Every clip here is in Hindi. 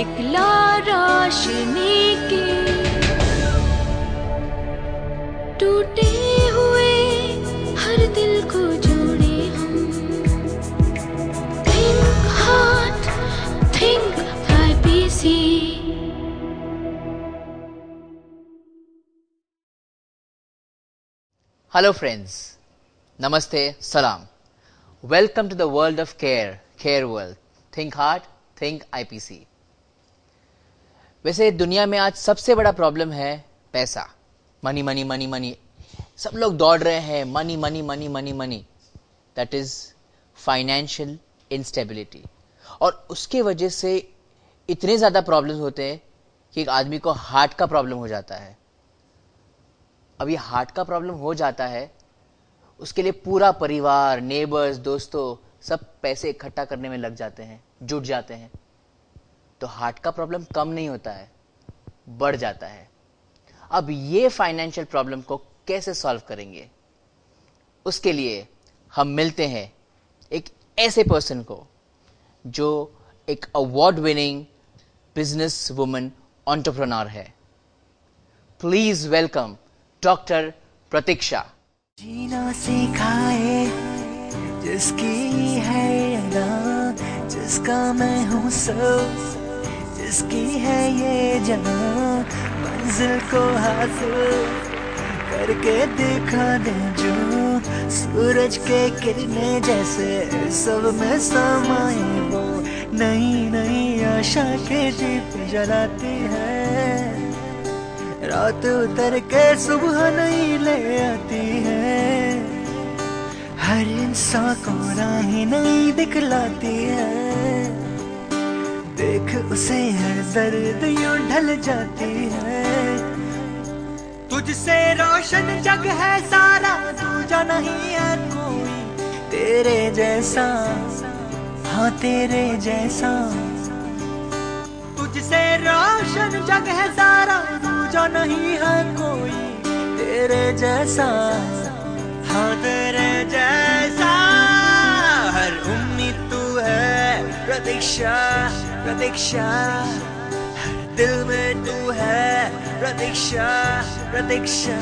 इकला रोशनी के टूटे हुए हर दिल को जोड़े हम। Think heart, think IPC। Hello friends, Namaste, Salam. Welcome to the world of care world. Think hard, think IPC. वैसे दुनिया में आज सबसे बड़ा प्रॉब्लम है पैसा। मनी मनी मनी मनी, सब लोग दौड़ रहे हैं money money money money money. That is financial instability. और उसके वजह से इतने ज़्यादा प्रॉब्लम्स होते हैं कि एक आदमी को हार्ट का प्रॉब्लम हो जाता है। अब ये हार्ट का प्रॉब्लम हो जाता है, उसके लिए पूरा परिवार, नेबर्स, दोस्तों सब पैसे इकट्ठा करने में लग जाते हैं, जुट जाते हैं। तो हार्ट का प्रॉब्लम कम नहीं होता है, बढ़ जाता है। अब ये फाइनेंशियल प्रॉब्लम को कैसे सॉल्व करेंगे, उसके लिए हम मिलते हैं एक ऐसे पर्सन को जो एक award winning business woman entrepreneur है। प्लीज वेलकम डॉक्टर प्रतीक्षा। जीना सिखाए जिसकी है अदा, जिसका मैं हूँ सब, जिसकी है ये जहां, मंजिल को हासिल करके दिखा दे जो, सूरज के किरणें जैसे सब में समाए वो, नई नई आशा के दीप जलाती है, रात उतर के सुबह नहीं ले आती है, हर इंसान को राह नहीं दिखलाती है, देख उसे हर दर्द यूं ढल जाती है, तुझसे रोशन जग है सारा, दूजा नहीं है कोई तेरे जैसा, हाँ तेरे जैसा, तुझसे रोशन जग है सारा, जो नहीं है कोई तेरे जैसा, हाँ तेरे जैसा, हर उम्मीद तू है प्रतीक्षा, प्रतीक्षा, हर दिल में तू है प्रतीक्षा, प्रतीक्षा,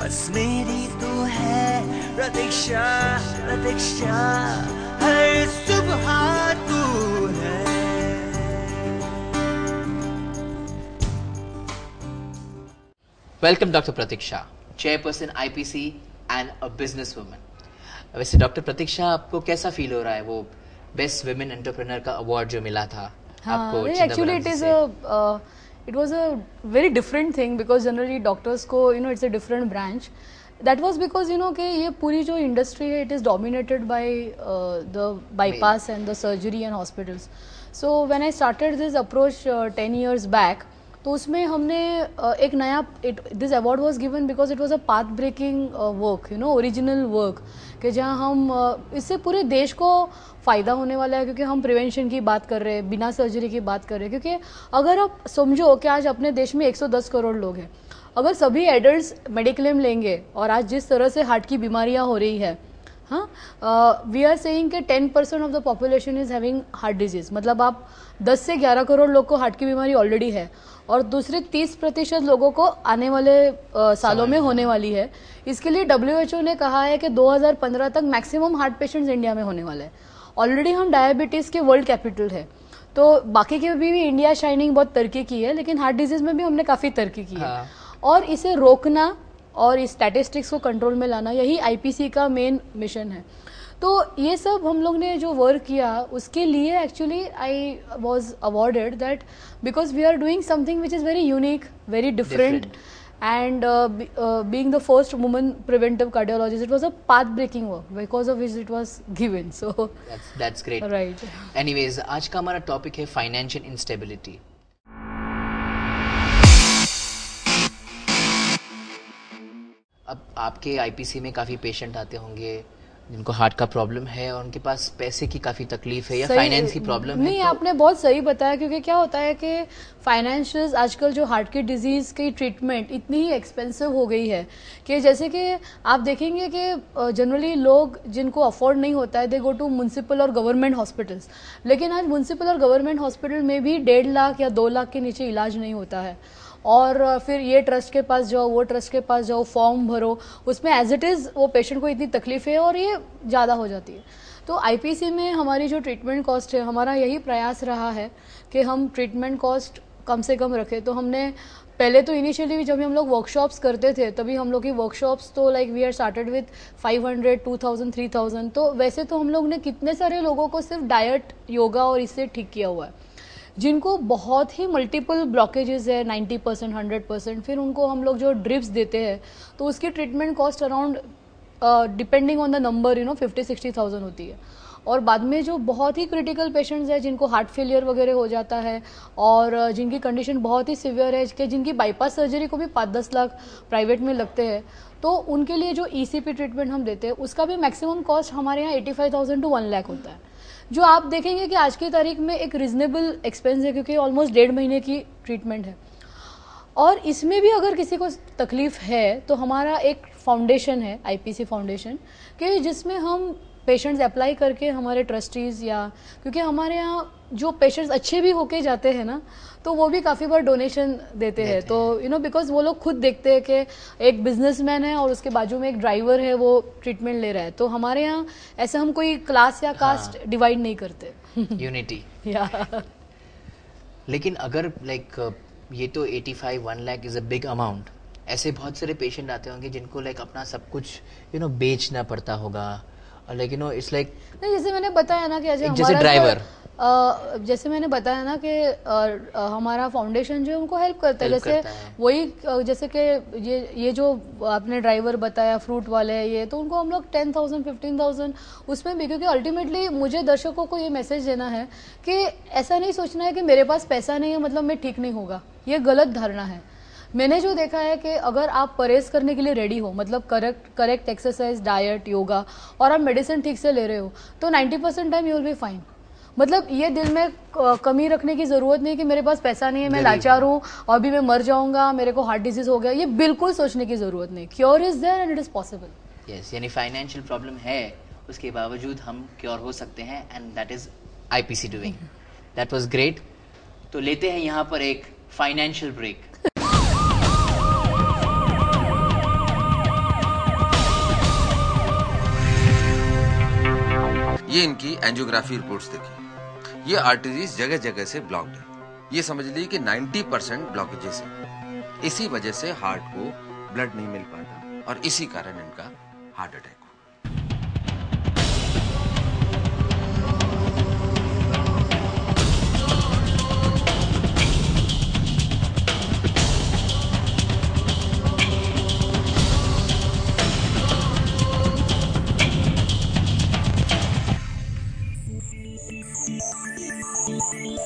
बस मेरी तू है प्रतीक्षा, प्रतीक्षा, हर सुबह तू है। Welcome doctor Pratiksha, chairperson IPC and a business woman. वैसे डॉक्टर प्रतीक्षा, आपको कैसा फील हो रहा है वो बेस्ट वुमेन एंटरप्रेन्योर का अवार्ड जो मिला था आपको? Actually it was a very different thing because generally doctors को it's a different branch. That was because कि ये पूरी जो इंडस्ट्री है it is dominated by the bypass and the surgery and hospitals. So when I started this approach 10 years back, तो उसमें हमने एक नया this award was given because it was a path breaking work, original work, कि जहाँ हम इससे पूरे देश को फ़ायदा होने वाला है, क्योंकि हम प्रिवेंशन की बात कर रहे हैं, बिना सर्जरी की बात कर रहे हैं। क्योंकि अगर आप समझो कि आज अपने देश में 110 करोड़ लोग हैं, अगर सभी एडल्ट्स मेडिक्लेम लेंगे और आज जिस तरह से हार्ट की बीमारियाँ हो रही है, हाँ, वी आर सेइंग कि 10% of the population is having heart disease, मतलब आप 10 से 11 करोड़ लोग को हार्ट की बीमारी ऑलरेडी है और दूसरे 30% लोगों को आने वाले सालों में होने वाली है। इसके लिए WHO ने कहा है कि 2015 तक मैक्सिमम हार्ट पेशेंट्स इंडिया में होने वाले हैं। ऑलरेडी हम डायबिटीज़ के वर्ल्ड कैपिटल है, तो बाकी के भी इंडिया शाइनिंग बहुत तरक्की की है, लेकिन हार्ट डिजीज में भी हमने काफ़ी तरक्की की है। और इसे रोकना और इस स्टैटिस्टिक्स को कंट्रोल में लाना, यही IPC का मेन मिशन है। तो ये सब हम लोग ने जो वर्क किया, उसके लिए actually I was awarded that because we are doing something which is very unique, very different, and being the first woman preventive cardiologist, it was a path breaking work because of which it was given. So that's great. Right. Anyways, आज का हमारा टॉपिक है फाइनेंशियल इंस्टेबिलिटी। अब आपके IPC में काफ़ी पेशेंट आते होंगे, जिनको हार्ट का प्रॉब्लम है और उनके पास पैसे की काफी तकलीफ है या सही- फाइनेंस की प्रॉब्लम है, नहीं, तो आपने बहुत सही बताया, क्योंकि क्या होता है कि फाइनेंशियल आजकल जो हार्ट की डिजीज की ट्रीटमेंट इतनी ही एक्सपेंसिव हो गई है कि जैसे कि आप देखेंगे कि जनरली लोग जिनको अफोर्ड नहीं होता है दे गो टू म्यूनसिपल और गवर्नमेंट हॉस्पिटल्स, लेकिन आज म्यूनसिपल और गवर्नमेंट हॉस्पिटल में भी 1.5 लाख या 2 लाख के नीचे इलाज नहीं होता है। और फिर ये ट्रस्ट के पास जाओ, वो ट्रस्ट के पास जाओ, फॉर्म भरो, उसमें एज इट इज़ वो पेशेंट को इतनी तकलीफ है और ये ज़्यादा हो जाती है। तो आईपीसी में हमारी जो ट्रीटमेंट कॉस्ट है, हमारा यही प्रयास रहा है कि हम ट्रीटमेंट कॉस्ट कम से कम रखें। तो हमने पहले तो इनिशियली जब हम लोग वर्कशॉप्स करते थे तभी हम लोग की वर्कशॉप्स तो like we are started with 500, 2000, 3000। तो वैसे तो हम लोग ने कितने सारे लोगों को सिर्फ डाइट, योगा और इससे ठीक किया हुआ है, जिनको बहुत ही मल्टीपल ब्लॉकेजेस है 90%, 100%। फिर उनको हम लोग जो ड्रिप्स देते हैं तो उसकी treatment cost around depending on the number 50-60,000 होती है। और बाद में जो बहुत ही क्रिटिकल पेशेंट्स हैं जिनको हार्ट फेलियर वगैरह हो जाता है और जिनकी कंडीशन बहुत ही सिवियर है, कि जिनकी बाईपास सर्जरी को भी 5-10 लाख प्राइवेट में लगते हैं, तो उनके लिए जो ईसीपी ट्रीटमेंट हम देते हैं उसका भी मैक्सिमम कॉस्ट हमारे यहाँ 85,000 to 1 लाख होता है, जो आप देखेंगे कि आज की तारीख में एक रिजनेबल एक्सपेंस है, क्योंकि ऑलमोस्ट 1.5 महीने की ट्रीटमेंट है। और इसमें भी अगर किसी को तकलीफ है तो हमारा एक फाउंडेशन है, आईपीसी फाउंडेशन, कि जिसमें हम पेशेंट्स अप्लाई करके हमारे ट्रस्टीज़ या, क्योंकि हमारे यहाँ जो पेशेंट्स अच्छे भी होके जाते हैं ना, तो वो भी काफ़ी बार डोनेशन देते हैं। तो बिकॉज वो लोग खुद देखते हैं कि एक बिजनेसमैन है और उसके बाजू में एक ड्राइवर है, वो ट्रीटमेंट ले रहा है। तो हमारे यहाँ ऐसे हम कोई क्लास या कास्ट डिवाइड नहीं करते। यूनिटी। या लेकिन अगर लाइक ये तो 85-1 lakh is a big amount, ऐसे बहुत सारे पेशेंट आते होंगे जिनको लाइक अपना सब कुछ बेचना पड़ता होगा, लाइक इट्स लाइक जैसे मैंने बताया ना कि जैसे ड्राइवर, जैसे मैंने बताया ना कि हमारा फाउंडेशन जो है उनको हेल्प करता है। जैसे वही जैसे कि ये जो आपने ड्राइवर बताया, फ्रूट वाले हैं, ये तो उनको हम लोग 10,000, 15,000 उसमें भी, क्योंकि अल्टीमेटली मुझे दर्शकों को ये मैसेज देना है कि ऐसा नहीं सोचना है कि मेरे पास पैसा नहीं है मतलब मैं ठीक नहीं होगा, ये गलत धारणा है। मैंने जो देखा है कि अगर आप परहेज करने के लिए रेडी हो, मतलब करेक्ट एक्सरसाइज, डाइट, योगा, और आप मेडिसिन ठीक से ले रहे हो, तो 90% time you will be fine. मतलब ये दिल में कमी रखने की जरूरत नहीं कि मेरे पास पैसा नहीं है, मैं लाचार हूँ और अभी मैं मर जाऊंगा, मेरे को हार्ट डिजीज हो गया, ये बिल्कुल सोचने की जरूरत नहीं। Cure is there and it is possible. Yes, यानी फाइनेंशियल प्रॉब्लम है, उसके बावजूद हम क्योर हो सकते हैं, and that is IPC doing. That was great. तो लेते हैं यहाँ पर एक फाइनेंशियल ब्रेक। ये इनकी एंजियोग्राफी रिपोर्ट्स देखी। ये आर्टरीज जगह जगह से ब्लॉक्ड है। ये समझ ली कि 90% ब्लॉकेजेस है। इसी वजह से हार्ट को ब्लड नहीं मिल पाता और इसी कारण इनका हार्ट अटैक हुआ।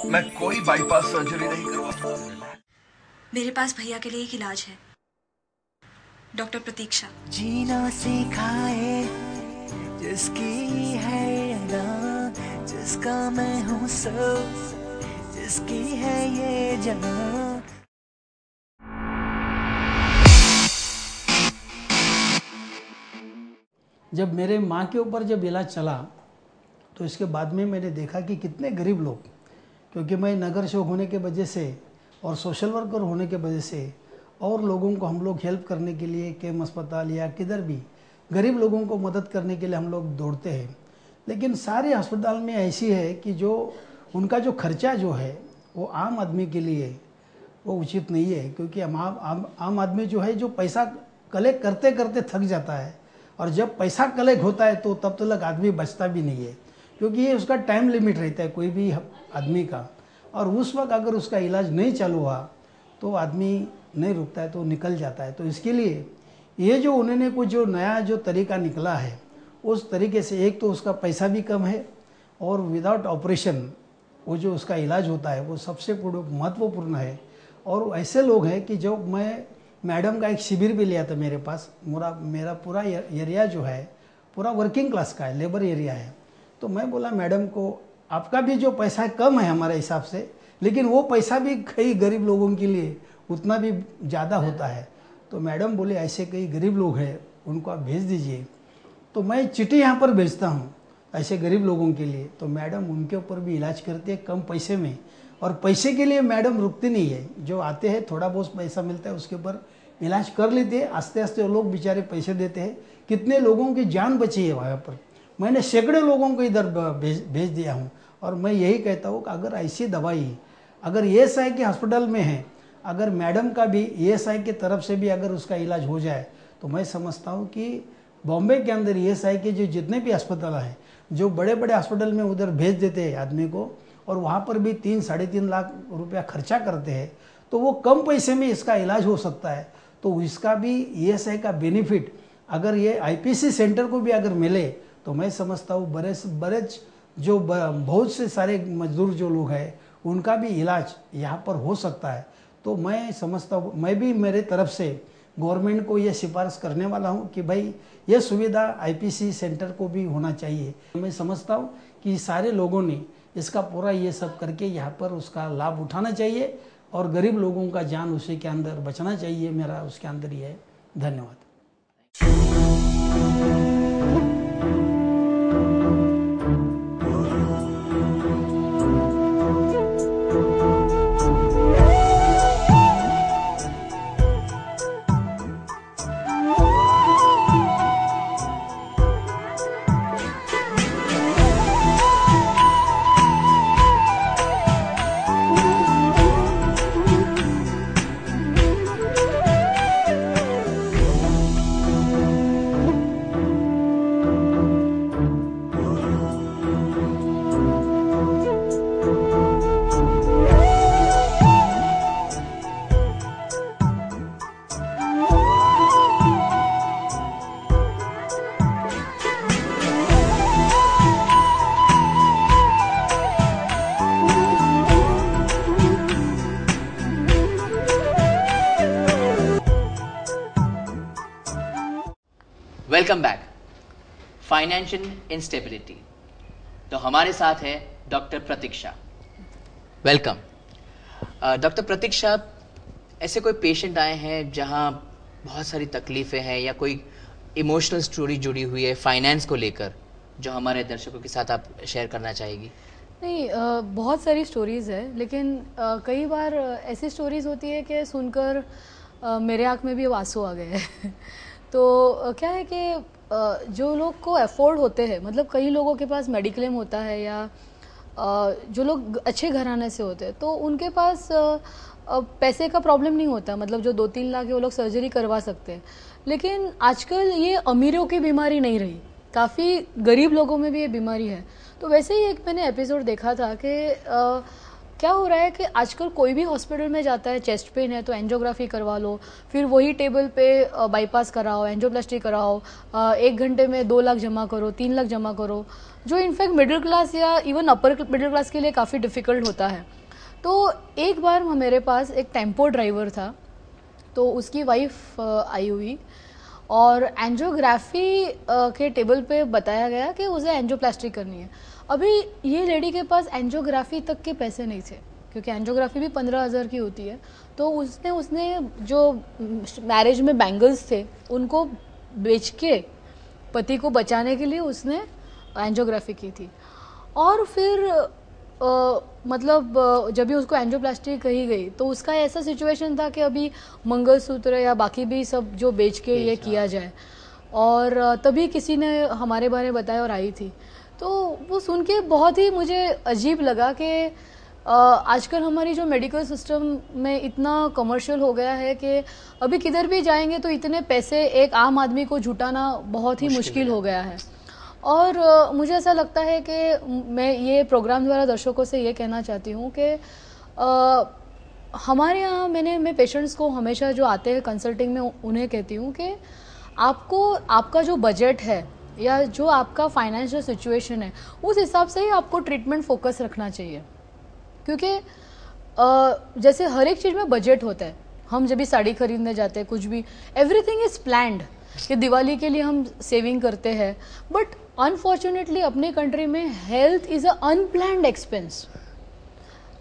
मैं कोई बाईपास सर्जरी नहीं करवाता। मेरे पास भैया के लिए एक इलाज है, डॉक्टर प्रतीक्षा। जीना सिखाए जिसकी है अदा, जिसका मैं हूँ सब, जिसकी है ये जहां। जब मेरे माँ के ऊपर जब इलाज चला तो इसके बाद में मैंने देखा कि कितने गरीब लोग, क्योंकि मैं नगर सेवक होने के वजह से और सोशल वर्कर होने के वजह से और लोगों को हम लोग हेल्प करने के लिए केम अस्पताल या किधर भी गरीब लोगों को मदद करने के लिए हम लोग दौड़ते हैं। लेकिन सारे अस्पताल में ऐसी है कि जो उनका जो खर्चा जो है वो आम आदमी के लिए वो उचित नहीं है, क्योंकि आम आदमी जो है जो पैसा कलेक्ट करते करते थक जाता है, और जब पैसा कलेक्ट होता है तो तब तक आदमी बचता भी नहीं है, क्योंकि ये उसका टाइम लिमिट रहता है कोई भी आदमी का, और उस वक्त अगर उसका इलाज नहीं चालू हुआ तो आदमी नहीं रुकता है तो निकल जाता है। तो इसके लिए ये जो उन्होंने कुछ जो नया जो तरीका निकला है उस तरीके से, एक तो उसका पैसा भी कम है और विदाउट ऑपरेशन वो जो उसका इलाज होता है वो सबसे महत्वपूर्ण है। और ऐसे लोग हैं कि जो मैं मैडम का एक शिविर भी लिया था मेरे पास, मेरा पूरा एरिया जो है पूरा वर्किंग क्लास का है, लेबर एरिया है। तो मैं बोला मैडम को आपका भी जो पैसा है कम है हमारे हिसाब से, लेकिन वो पैसा भी कई गरीब लोगों के लिए उतना भी ज़्यादा होता है। तो मैडम बोले ऐसे कई गरीब लोग हैं उनको आप भेज दीजिए। तो मैं चिट्ठी यहाँ पर भेजता हूँ ऐसे गरीब लोगों के लिए। तो मैडम उनके ऊपर भी इलाज करते हैं कम पैसे में, और पैसे के लिए मैडम रुकती नहीं है। जो आते हैं थोड़ा बहुत पैसा मिलता है उसके ऊपर इलाज कर लेते हैं, आस्ते आस्ते वो लोग बेचारे पैसे देते हैं। कितने लोगों की जान बची है वहाँ पर। मैंने सैकड़ों लोगों को इधर भेज दिया हूँ। और मैं यही कहता हूँ कि अगर ऐसी दवाई अगर ESI के हॉस्पिटल में है, अगर मैडम का भी ESI की तरफ से भी अगर उसका इलाज हो जाए, तो मैं समझता हूँ कि बॉम्बे के अंदर ESI के जो जितने भी अस्पताल हैं, जो बड़े बड़े हॉस्पिटल में उधर भेज देते हैं आदमी को, और वहाँ पर भी 3-3.5 लाख रुपया खर्चा करते हैं, तो वो कम पैसे में इसका इलाज हो सकता है। तो इसका भी ESI का बेनिफिट अगर ये IPC सेंटर को भी अगर मिले, तो मैं समझता हूँ बड़े जो बहुत से सारे मजदूर जो लोग हैं उनका भी इलाज यहाँ पर हो सकता है। तो मैं समझता हूँ, मैं भी मेरे तरफ से गवर्नमेंट को ये सिफारिश करने वाला हूँ कि भाई ये सुविधा IPC सेंटर को भी होना चाहिए। मैं समझता हूँ कि सारे लोगों ने इसका पूरा ये सब करके यहाँ पर उसका लाभ उठाना चाहिए, और गरीब लोगों का जान उसी के अंदर बचना चाहिए। मेरा उसके अंदर ये है। धन्यवाद। Welcome back. Financial instability. तो हमारे साथ है डॉक्टर प्रतीक्षा। वेलकम। डॉक्टर प्रतीक्षा, ऐसे कोई पेशेंट आए हैं जहां बहुत सारी तकलीफें हैं या कोई इमोशनल स्टोरी जुड़ी हुई है फाइनेंस को लेकर, जो हमारे दर्शकों के साथ आप शेयर करना चाहेगी? नहीं, बहुत सारी स्टोरीज़ है, लेकिन कई बार ऐसी स्टोरीज़ होती है कि सुनकर मेरे आँख में भी अब आंसू आ गए हैं। तो क्या है कि जो लोग को अफोर्ड होते हैं, मतलब कई लोगों के पास मेडिक्लेम होता है, या जो लोग अच्छे घराने से होते हैं, तो उनके पास पैसे का प्रॉब्लम नहीं होता। मतलब जो 2-3 लाख है वो लोग सर्जरी करवा सकते हैं। लेकिन आजकल ये अमीरों की बीमारी नहीं रही, काफ़ी गरीब लोगों में भी ये बीमारी है। तो वैसे ही एक मैंने एपिसोड देखा था कि क्या हो रहा है कि आजकल कोई भी हॉस्पिटल में जाता है, चेस्ट पेन है तो एंजियोग्राफी करवा लो, फिर वही टेबल पे बाईपास कराओ, एंजियोप्लास्टी कराओ, 1 घंटे में 2 लाख जमा करो, 3 लाख जमा करो, जो इनफैक्ट मिडिल क्लास या इवन अपर मिडिल क्लास के लिए काफ़ी डिफ़िकल्ट होता है। तो एक बार मेरे पास एक टेम्पो ड्राइवर था, तो उसकी वाइफ आई हुई, और एंजियोग्राफी के टेबल पे बताया गया कि उसे एंजियोप्लास्टी करनी है। अभी ये लेडी के पास एंजियोग्राफी तक के पैसे नहीं थे, क्योंकि एंजियोग्राफी भी 15,000 की होती है। तो उसने जो मैरिज में बैंगल्स थे उनको बेच के पति को बचाने के लिए उसने एंजियोग्राफी की थी। और फिर मतलब जब भी उसको एंजियोप्लास्टी कही गई, तो उसका ऐसा सिचुएशन था कि अभी मंगलसूत्र या बाकी भी सब जो बेच के ये किया जाए, और तभी किसी ने हमारे बारे में बताया और आई थी। तो वो सुन के बहुत ही मुझे अजीब लगा कि आजकल हमारी जो मेडिकल सिस्टम में इतना कमर्शियल हो गया है कि अभी किधर भी जाएंगे तो इतने पैसे एक आम आदमी को जुटाना बहुत ही मुश्किल हो गया है। और मुझे ऐसा लगता है कि मैं ये प्रोग्राम द्वारा दर्शकों से ये कहना चाहती हूँ कि हमारे यहाँ मैं पेशेंट्स को हमेशा जो आते हैं कंसल्टिंग में उन्हें कहती हूँ कि आपको आपका जो बजट है या जो आपका फाइनेंशियल सिचुएशन है उस हिसाब से ही आपको ट्रीटमेंट फोकस रखना चाहिए। क्योंकि जैसे हर एक चीज़ में बजट होता है हम जब भी साड़ी खरीदने जाते हैं, कुछ भी, एवरीथिंग इज प्लान्ड कि दिवाली के लिए हम सेविंग करते हैं, बट अनफॉर्चुनेटली अपने कंट्री में health is a unplanned expense,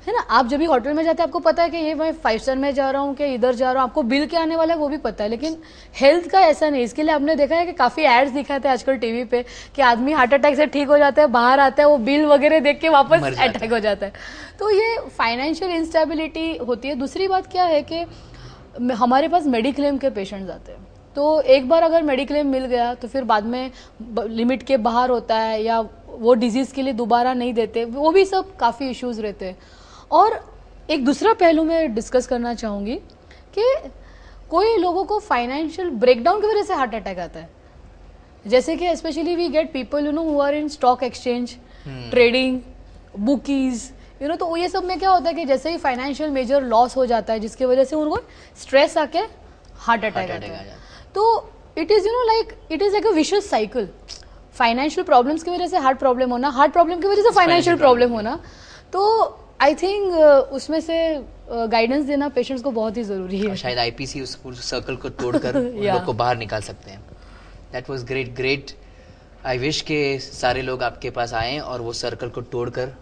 है ना। आप जब भी होटल में जाते हैं आपको पता है कि ये मैं 5 स्टार में जा रहा हूँ कि इधर जा रहा हूँ, आपको बिल क्या आने वाला है वो भी पता है, लेकिन हेल्थ का ऐसा नहीं। इसके लिए आपने देखा है कि काफ़ी एड्स दिखाते हैं आजकल टीवी पे कि आदमी हार्ट अटैक से ठीक हो जाता है, बाहर आता है, वो बिल वगैरह देख के वापस अटैक हो जाता है। तो ये फाइनेंशियल इंस्टेबिलिटी होती है। दूसरी बात क्या है कि हमारे पास मेडिक्लेम के पेशेंट्स आते हैं, तो एक बार अगर मेडिक्लेम मिल गया तो फिर बाद में लिमिट के बाहर होता है या वो डिजीज़ के लिए दोबारा नहीं देते, वो भी सब काफ़ी इश्यूज रहते हैं। और एक दूसरा पहलू मैं डिस्कस करना चाहूँगी कि कोई लोगों को फाइनेंशियल ब्रेकडाउन की वजह से हार्ट अटैक आता है, जैसे कि specially we get people who are in stock exchange, trading, bookies, तो ये सब में क्या होता है कि जैसे ही फाइनेंशियल मेजर लॉस हो जाता है जिसकी वजह से उनको स्ट्रेस आके हार्ट अटैक आता है। तो it is like a vicious cycle. Financial problems की वजह से हार्ट प्रॉब्लम होना, हार्ट प्रॉब्लम की वजह से फाइनेंशियल प्रॉब्लम होना। तो आई थिंक उसमें से गाइडेंस देना पेशेंट्स को बहुत ही जरूरी है। शायद आईपीसी उस सर्कल को तोड़कर उन लोग को बाहर निकाल सकते हैं। That was great. I wish के सारे लोग आपके पास आएं और वो सर्कल को तोड़कर।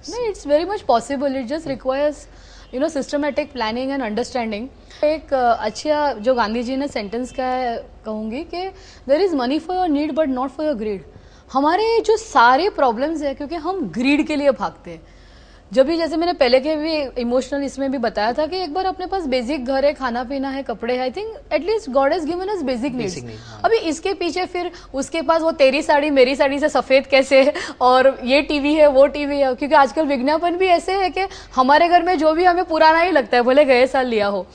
नहीं, it's very much possible, it just requires systematic planning and understanding. एक अच्छा जो गांधी जी ने सेंटेंस का है कहूँगी कि there is money for your need but not for your greed. हमारे जो सारे प्रॉब्लम्स है क्योंकि हम ग्रीड के लिए भागते हैं। जब भी, जैसे मैंने पहले के भी इमोशनल इसमें भी बताया था कि एक बार अपने पास बेसिक घर है, खाना पीना है, कपड़े है, I think at least God has given us basic needs. अभी इसके पीछे फिर उसके पास वो तेरी साड़ी मेरी साड़ी से सफेद कैसे है और ये टीवी है वो टीवी है, क्योंकि आजकल विज्ञापन भी ऐसे है कि हमारे घर में जो भी हमें पुराना ही लगता है भले गए साल लिया हो।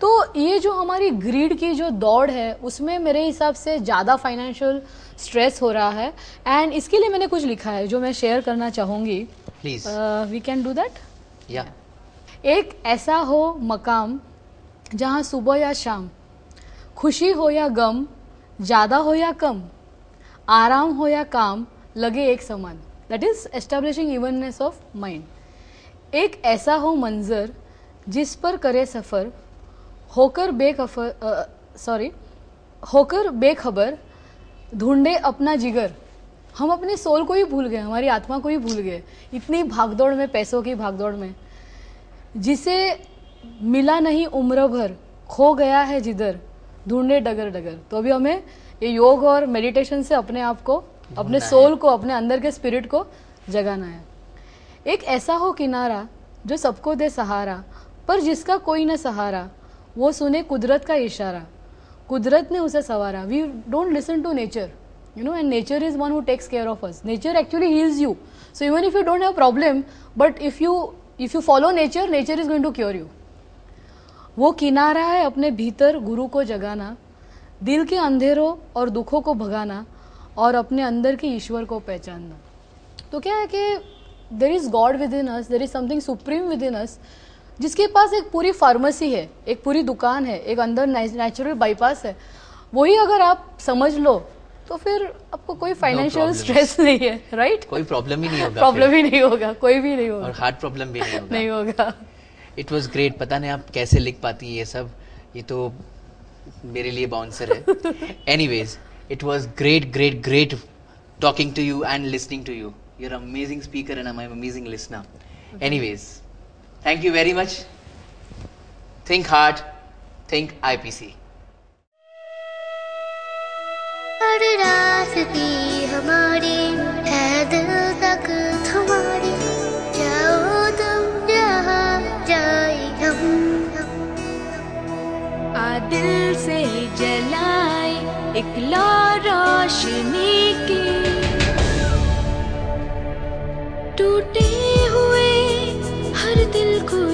तो ये जो हमारी ग्रीड की जो दौड़ है उसमें मेरे हिसाब से ज़्यादा फाइनेंशियल स्ट्रेस हो रहा है। एंड इसके लिए मैंने कुछ लिखा है जो मैं शेयर करना चाहूँगी। Please we can do that. या एक ऐसा हो मकाम जहाँ सुबह या शाम, खुशी हो या गम, ज़्यादा हो या कम, आराम हो या काम, लगे एक समान। That is establishing evenness of mind. एक ऐसा हो मंजर जिस पर करे सफ़र, होकर बेखबर ढूंढे अपना जिगर। हम अपने सोल को ही भूल गए, हमारी आत्मा को ही भूल गए इतनी भागदौड़ में, पैसों की भागदौड़ में। जिसे मिला नहीं उम्र भर, खो गया है जिधर, ढूंढे डगर डगर। तो अभी हमें ये योग और मेडिटेशन से अपने आप को, अपने सोल को, अपने अंदर के स्पिरिट को जगाना है। एक ऐसा हो किनारा जो सबको दे सहारा, पर जिसका कोई न सहारा, वो सुने कुदरत का इशारा, कुदरत ने उसे सवारा। We don't listen to nature, and nature is one who takes care of us. Nature actually heals you. So even if you don't have problem, but if you follow nature, nature is going to cure you. वो किनारा है अपने भीतर गुरु को जगाना, दिल के अंधेरों और दुखों को भगाना और अपने अंदर के ईश्वर को पहचानना। तो क्या है कि there is God within us, there is something supreme within us, जिसके पास एक पूरी फार्मेसी है, एक पूरी दुकान है, एक अंदर नेचुरल बाईपास है। वही अगर आप समझ लो तो फिर आपको कोई फाइनेंशियल स्ट्रेस नहीं है, राइट? कोई प्रॉब्लम ही नहीं होगा, प्रॉब्लम ही नहीं होगा, कोई भी नहीं होगा, और हार्ट प्रॉब्लम भी नहीं होगा। नहीं होगा। It was great. पता नहीं आप कैसे लिख पाती है ये सब, ये तो मेरे लिए बाउंसर है। Anyways, it was great talking to you and listening to you. You are amazing speaker and I am amazing listener. Anyways, thank you very much. Think hard, think IPC. हर रास्ते हमारे है दिल तक तुम्हारे, जाओ तुम जहाँ जाए हम, आ दिल से जलाए एक ला रोशनी की, टूटे हुए हर दिल को